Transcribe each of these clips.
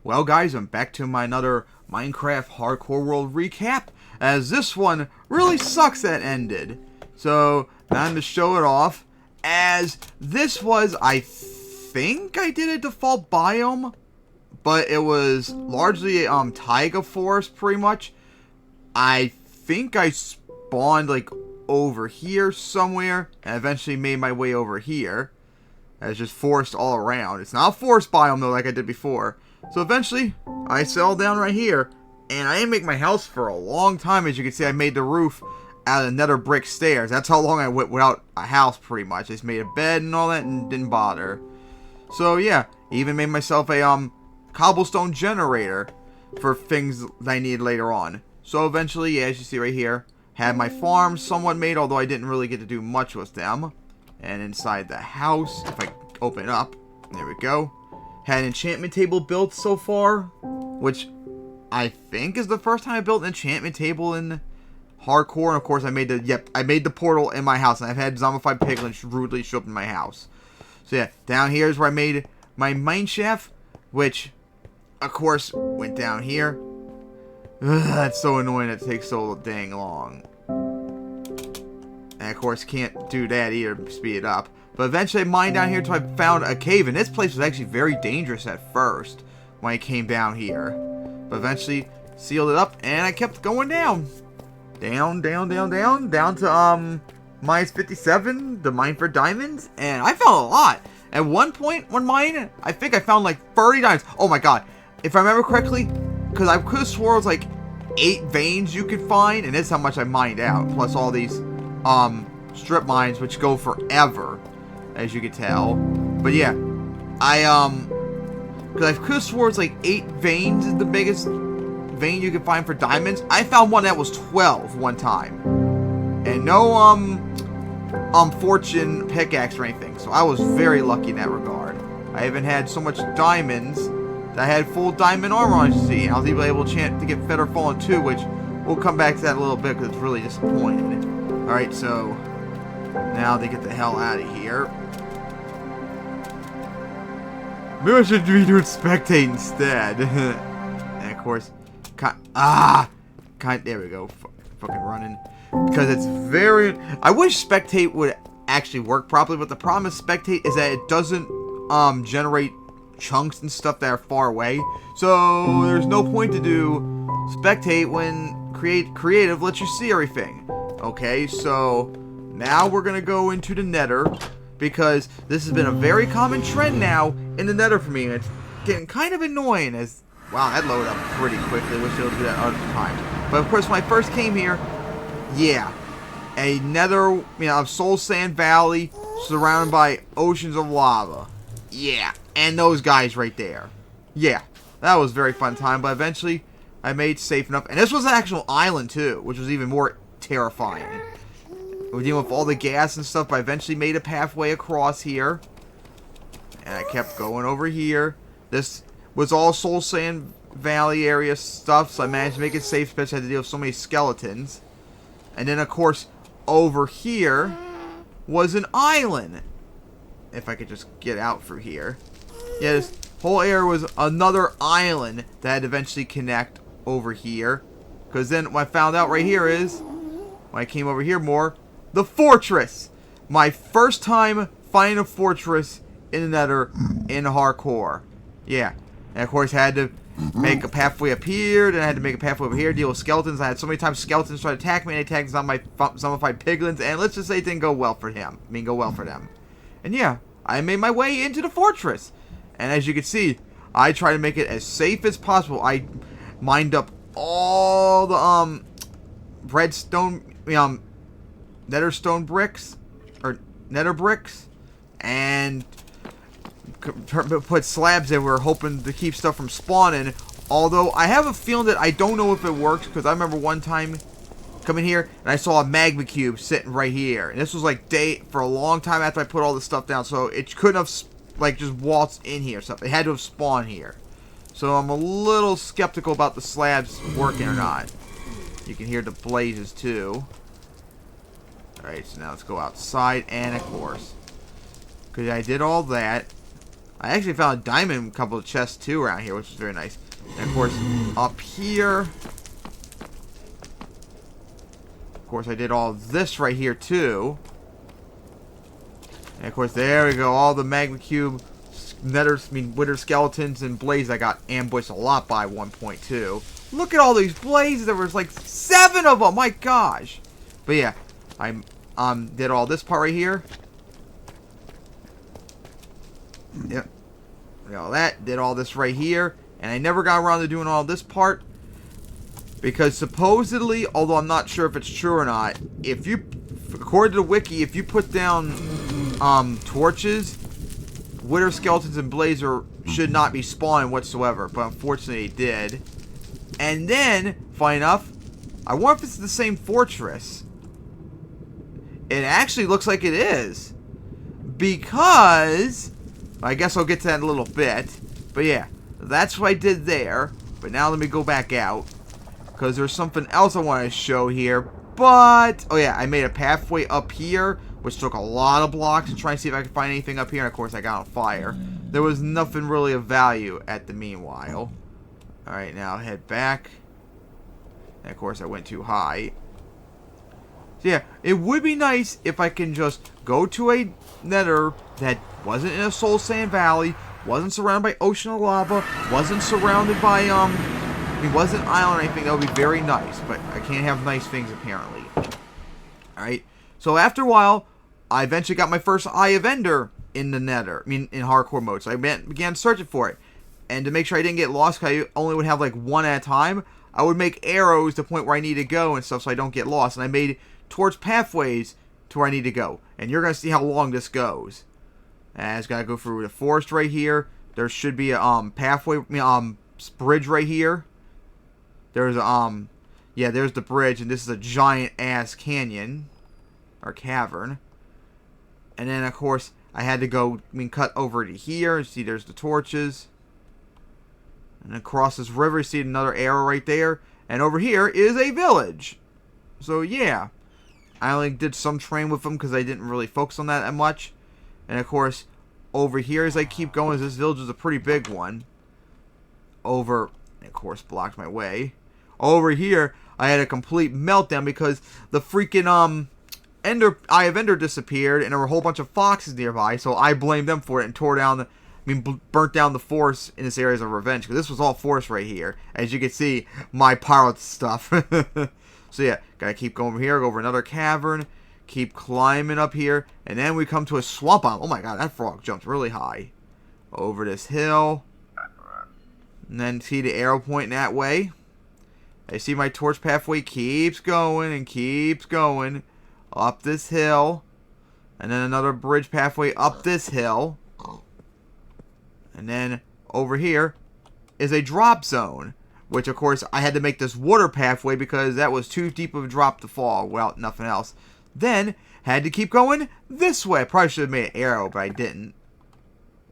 Well guys, I'm back to my another Minecraft Hardcore World recap, as this one really sucks that ended. So, time to show it off, as this was, I think I did a default biome, but it was largely taiga forest pretty much. I think I spawned like over here somewhere, and eventually made my way over here. It's just forest all around. It's not a forest biome though, like I did before. So eventually, I settled down right here, and I didn't make my house for a long time. As you can see, I made the roof out of nether brick stairs. That's how long I went without a house, pretty much. I just made a bed and all that, and didn't bother. So yeah, even made myself a cobblestone generator for things that I need later on. So eventually, yeah, as you see right here, had my farm somewhat made, although I didn't really get to do much with them. And inside the house, if I open it up, there we go. Had an enchantment table built so far, which I think is the first time I built an enchantment table in hardcore. And of course, I made the portal in my house, and I've had zombified piglins rudely show up in my house. So yeah, down here is where I made my mine shaft, which of course went down here. Ugh, that's so annoying. It takes so dang long. And of course, can't do that either to speed it up. But eventually I mined down here until I found a cave. And this place was actually very dangerous at first when I came down here. But eventually sealed it up, and I kept going down. Down to minus 57, the mine for diamonds. And I found a lot. At one point, one mine, I think I found like 30 diamonds. Oh my god. If I remember correctly, because I could have swore it was like 8 veins you could find. And that's how much I mined out. Plus all these strip mines, which go forever, as you can tell. But yeah, because I could have swore it's like 8 veins is the biggest vein you can find for diamonds. I found one that was 12 one time, and no fortune pickaxe or anything. So I was very lucky in that regard. I even had so much diamonds that I had full diamond armor, as you see. And I was even able to get Feather Fallen 2, which we'll come back to that a little bit because it's really disappointing. Alright, so now they get the hell out of here. Maybe I should be doing spectate instead. And of course, there we go. Fucking running. Because it's very... I wish spectate would actually work properly, but the problem with spectate is that it doesn't generate chunks and stuff that are far away. So there's no point to do spectate when creative lets you see everything. Okay, so now we're gonna go into the nether, because this has been a very common trend now in the nether for me, and it's getting kind of annoying. As wow, that loaded up pretty quickly. Wish it would do that other time. But of course, when I first came here, yeah, a nether, Soul Sand Valley surrounded by oceans of lava. Yeah, and those guys right there. Yeah, that was a very fun time. But eventually, I made safe enough, and this was an actual island too, which was even more terrifying. We're dealing with all the gas and stuff, but I eventually made a pathway across here. And I kept going over here. This was all Soul Sand Valley area stuff, so I managed to make it safe, especially I had to deal with so many skeletons. And then, of course, over here was an island. If I could just get out through here. Yeah, this whole area was another island that had to eventually connect over here. Because then what I found out right here is, when I came over here more, the fortress. My first time finding a fortress in the nether in hardcore. Yeah. And of course I had to make a pathway up here, then I had to make a pathway over here, deal with skeletons. I had so many times skeletons try to attack me, and they attacked some of my piglins, and let's just say it didn't go well for him. Go well for them. And yeah, I made my way into the fortress. And as you can see, I try to make it as safe as possible. I mined up all the redstone, nether stone bricks, or nether bricks, and put slabs in. We're hoping to keep stuff from spawning. Although I have a feeling that I don't know if it works, because I remember one time coming here and I saw a magma cube sitting right here, and this was like for a long time after I put all this stuff down, so it couldn't have like just waltzed in here or something. It had to have spawned here. So I'm a little skeptical about the slabs working or not. You can hear the blazes too. Alright, so now let's go outside, and of course, because I did all that, of I actually found a diamond in a couple of chests too around here, which is very nice. And of course, up here, of course, I did all this right here too. And of course, there we go. All the magma cube, wither skeletons and blazes. I got ambushed a lot by 1.2. Look at all these blazes. There was like 7 of them. My gosh. But yeah, I did all this part right here. Yep. Did all that. Did all this right here. And I never got around to doing all this part. Because supposedly, although I'm not sure if it's true or not, if you, according to the wiki, if you put down torches, wither skeletons and blazer should not be spawning whatsoever. But unfortunately, it did. And then, funny enough, I wonder if it's the same fortress. It actually looks like it is. Because, I guess I'll get to that in a little bit. But yeah, that's what I did there. But now let me go back out. Because there's something else I want to show here. But, oh yeah, I made a pathway up here, which took a lot of blocks to try and see if I could find anything up here. And of course, I got on fire. There was nothing really of value at the meanwhile. Alright, now I'll head back. And of course, I went too high. So yeah, it would be nice if I can just go to a nether that wasn't in a soul sand valley, wasn't surrounded by ocean of lava, wasn't surrounded by, it wasn't an island or anything. That would be very nice, but I can't have nice things apparently. Alright, so after a while, I eventually got my first Eye of Ender in the nether, in hardcore mode. So I began searching for it. And to make sure I didn't get lost, because I only would have like one at a time, I would make arrows to the point where I need to go and stuff so I don't get lost. And I made torch pathways to where I need to go. And you're going to see how long this goes. And I just got to go through the forest right here. There should be a pathway, bridge right here. There's yeah, there's the bridge, and this is a giant ass canyon or cavern. And then of course I had to go, cut over to here. See, there's the torches. And across this river, you see another arrow right there. And over here is a village. So yeah, I only did some train with them because I didn't really focus on that much. And of course, over here as I keep going, this village is a pretty big one. Over, of course, blocked my way. Over here, I had a complete meltdown because the freaking Eye of Ender disappeared, and there were a whole bunch of foxes nearby. So I blamed them for it and tore down the, burnt down the forest in this area as a revenge, because this was all forest right here. As you can see, my pirate stuff. So yeah, gotta keep going over here, go over another cavern, keep climbing up here, and then we come to a swamp biome. Oh my god, that frog jumped really high. Over this hill. And then see the arrow pointing that way. I see my torch pathway keeps going and keeps going. Up this hill. And then another bridge pathway up this hill. And then over here is a drop zone. Which, of course, I had to make this water pathway because that was too deep of a drop to fall. Well, nothing else. Then, had to keep going this way. I probably should have made an arrow, but I didn't.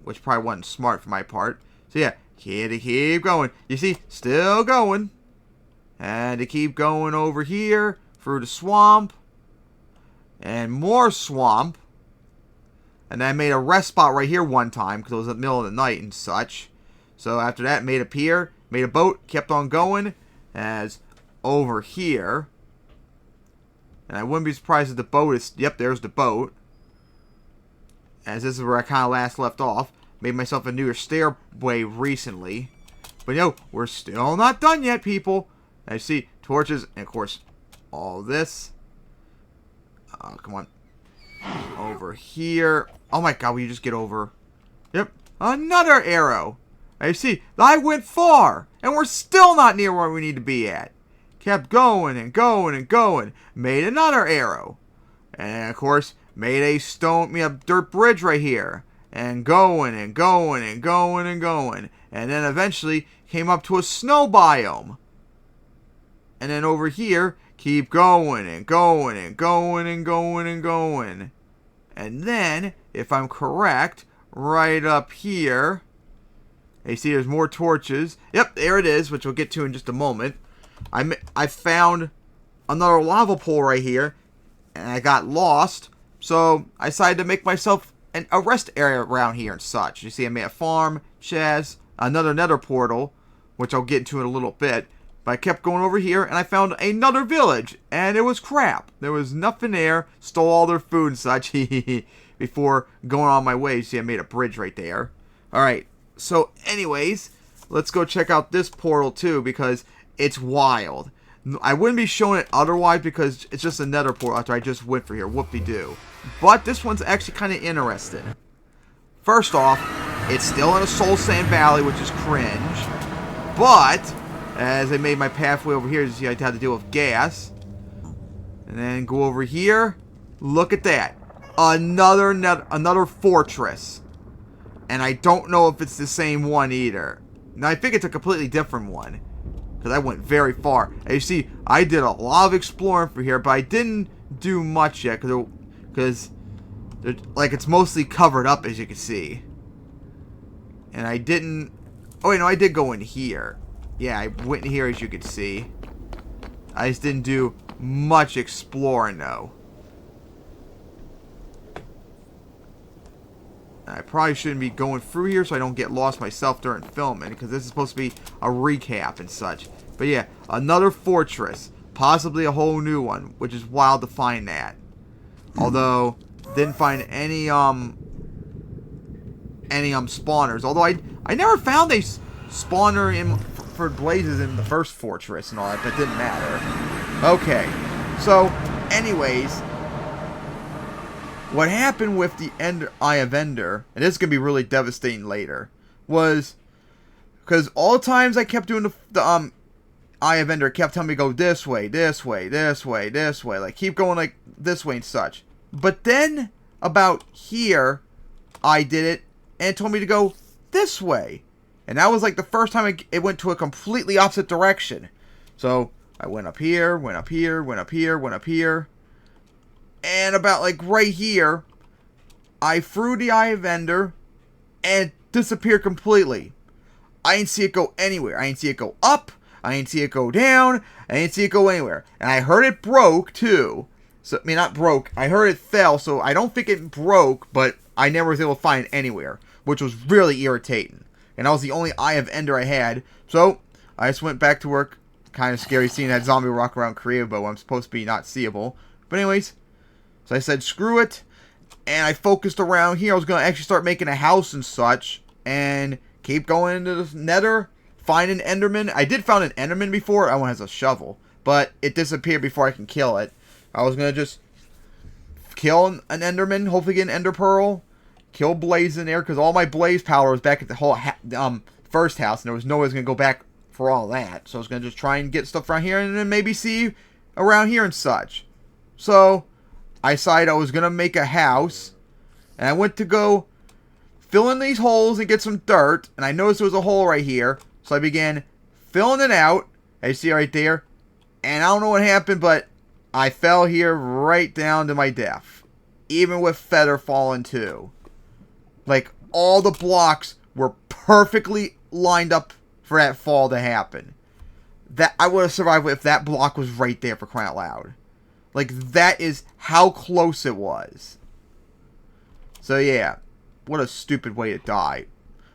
Which probably wasn't smart for my part. So, yeah, had to keep going. You see, still going. Had to keep going over here through the swamp. And more swamp. And then I made a rest spot right here one time because it was in the middle of the night and such. So after that, made a pier, made a boat, kept on going. As over here. And I wouldn't be surprised if the boat is... Yep, there's the boat. As this is where I kind of last left off. Made myself a newer stairway recently. But no, we're still not done yet, people. I see torches, and of course, all this. Oh, come on. Over here. Oh my god, will you just get over? Yep, another arrow. I see, I went far, and we're still not near where we need to be at. Kept going and going and going. Made another arrow. And of course, made a dirt bridge right here. And going and going and going and going. And then eventually came up to a snow biome. And then over here, keep going and going and going and going and going. And then, if I'm correct, right up here, you see there's more torches. Yep, there it is, which we'll get to in just a moment. I found another lava pool right here, and I got lost. So I decided to make myself a rest area around here and such. You see, I made a farm, chest, another nether portal, which I'll get into in a little bit. But I kept going over here, and I found another village, and it was crap. There was nothing there. Stole all their food and such before going on my way. See, I made a bridge right there. Alright, so anyways, let's go check out this portal too, because it's wild. I wouldn't be showing it otherwise because it's just a nether portal after I just went for here. Whoop-de-doo. But this one's actually kind of interesting. First off, it's still in a Soul Sand Valley, which is cringe. But as I made my pathway over here, you see I had to deal with gas. And then go over here. Look at that. Another fortress. And I don't know if it's the same one either. Now, I think it's a completely different one. Because I went very far. As you see, I did a lot of exploring for here, but I didn't do much yet. Because like, it's mostly covered up, as you can see. And I didn't... Oh, wait, no, I did go in here. Yeah, I went in here, as you can see. I just didn't do much exploring, though. I probably shouldn't be going through here so I don't get lost myself during filming, because this is supposed to be a recap and such. But yeah, another fortress. Possibly a whole new one, which is wild to find that. Although, didn't find any spawners. Although I never found a spawner for blazes in the first fortress and all that, but didn't matter. Okay, so anyways, what happened with the Eye of Ender, and this is gonna be really devastating later, was because all the times I kept doing the Eye of Ender, kept telling me to go this way, this way, this way, this way, like keep going like this way and such. But then about here, I did it and it told me to go this way. And that was like the first time it went to a completely opposite direction. So I went up here, went up here, went up here, went up here. And about like right here, I threw the Eye of Ender and it disappeared completely. I didn't see it go anywhere. I didn't see it go up. I didn't see it go down. I didn't see it go anywhere. And I heard it broke too. So, I mean, not broke. I heard it fell, so I don't think it broke, but I never was able to find it anywhere, which was really irritating. And that was the only Eye of Ender I had. So, I just went back to work. Kind of scary seeing that zombie walk around creative, but I'm supposed to be not seeable. But anyways, so I said, screw it. And I focused around here. I was going to actually start making a house and such. And keep going into the nether. Find an Enderman. I did find an Enderman before. That one has a shovel. But it disappeared before I can kill it. I was going to just kill an Enderman. Hopefully get an Ender Pearl. Kill Blaze in there. Because all my Blaze power was back at the whole first house. And there was no way I was going to go back for all that. So I was going to just try and get stuff around here. And then maybe see around here and such. So I decided I was going to make a house. And I went to go fill in these holes and get some dirt. And I noticed there was a hole right here. So I began filling it out. As you see right there. And I don't know what happened, but I fell here right down to my death. Even with Feather falling too. Like, all the blocks were perfectly lined up for that fall to happen. That I would have survived if that block was right there, for crying out loud. Like, that is how close it was. So yeah, what a stupid way to die.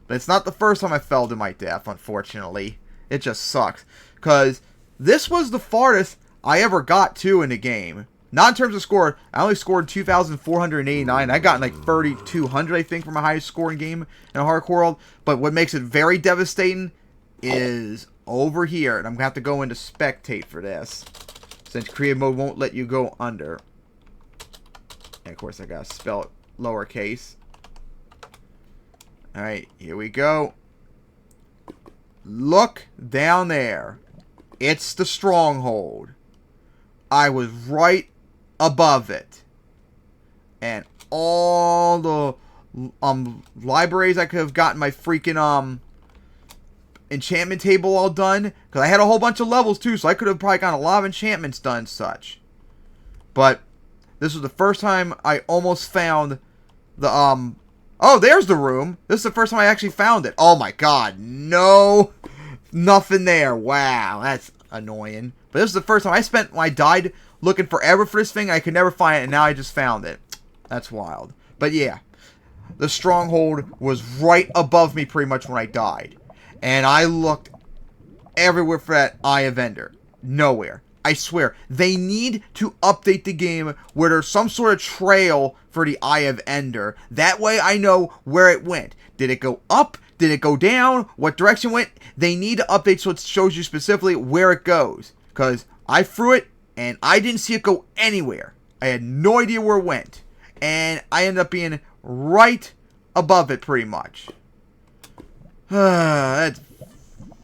But it's not the first time I fell to my death, unfortunately. It just sucks. Because this was the farthest I ever got to in the game. Not in terms of score. I only scored 2,489. I got like 3,200, I think, for my highest scoring game in a hardcore world. But what makes it very devastating is over here. And I'm going to have to go into spectate for this, since creative mode won't let you go under. And of course, I got to spell it lowercase. Alright, here we go. Look down there. It's the stronghold. I was right above it. And all the libraries I could have gotten my freaking enchantment table all done. Because I had a whole bunch of levels too, so I could have probably gotten a lot of enchantments done and such. But this was the first time I almost found the oh, there's the room. This is the first time I actually found it. Oh my god, no. Nothing there. Wow, that's annoying. But this is the first time when I died looking forever for this thing. I could never find it, and now I just found it. That's wild. But yeah, the stronghold was right above me pretty much when I died. And I looked everywhere for that Eye of Ender. Nowhere. I swear. They need to update the game where there's some sort of trail for the Eye of Ender. That way I know where it went. Did it go up? Did it go down? What direction it went? They need to update so it shows you specifically where it goes. Because I threw it and I didn't see it go anywhere. I had no idea where it went. And I ended up being right above it pretty much. That's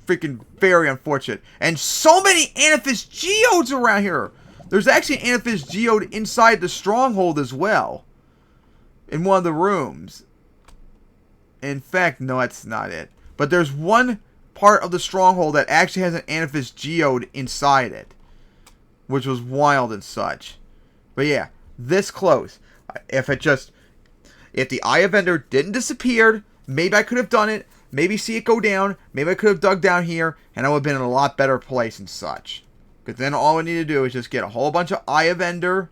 freaking very unfortunate. And so many Amethyst Geodes around here. There's actually an Amethyst Geode inside the stronghold as well. In one of the rooms. In fact, no, that's not it. But there's one part of the stronghold that actually has an Amethyst Geode inside it. Which was wild and such. But yeah, this close. If the Eye of Ender didn't disappear, maybe I could have done it. Maybe see it go down. Maybe I could have dug down here, and I would have been in a lot better place and such. Because then all I need to do is just get a whole bunch of Eye of Ender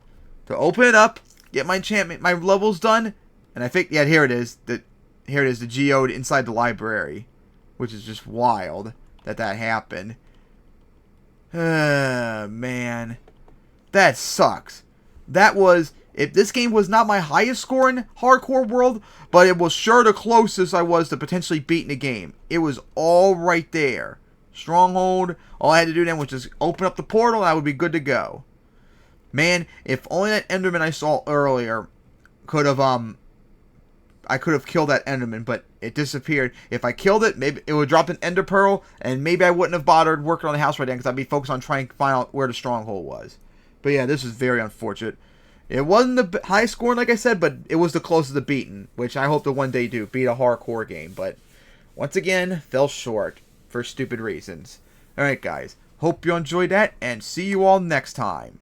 to open it up, get my enchantment, my levels done, and I think, yeah, here it is. Here it is, the geode inside the library, which is just wild that happened. Man, that sucks. That was. If this game was not my highest score in Hardcore World, but it was sure the closest I was to potentially beating the game. It was all right there. Stronghold, all I had to do then was just open up the portal and I would be good to go. Man, if only that Enderman I saw earlier could have, I could have killed that Enderman, but it disappeared. If I killed it, maybe it would drop an Ender Pearl, and maybe I wouldn't have bothered working on the house right then, because I'd be focused on trying to find out where the Stronghold was. But yeah, this is very unfortunate. It wasn't the high scoring, like I said, but it was the closest to beaten, which I hope to one day do, beat a hardcore game. But once again, fell short for stupid reasons. Alright guys, hope you enjoyed that, and see you all next time.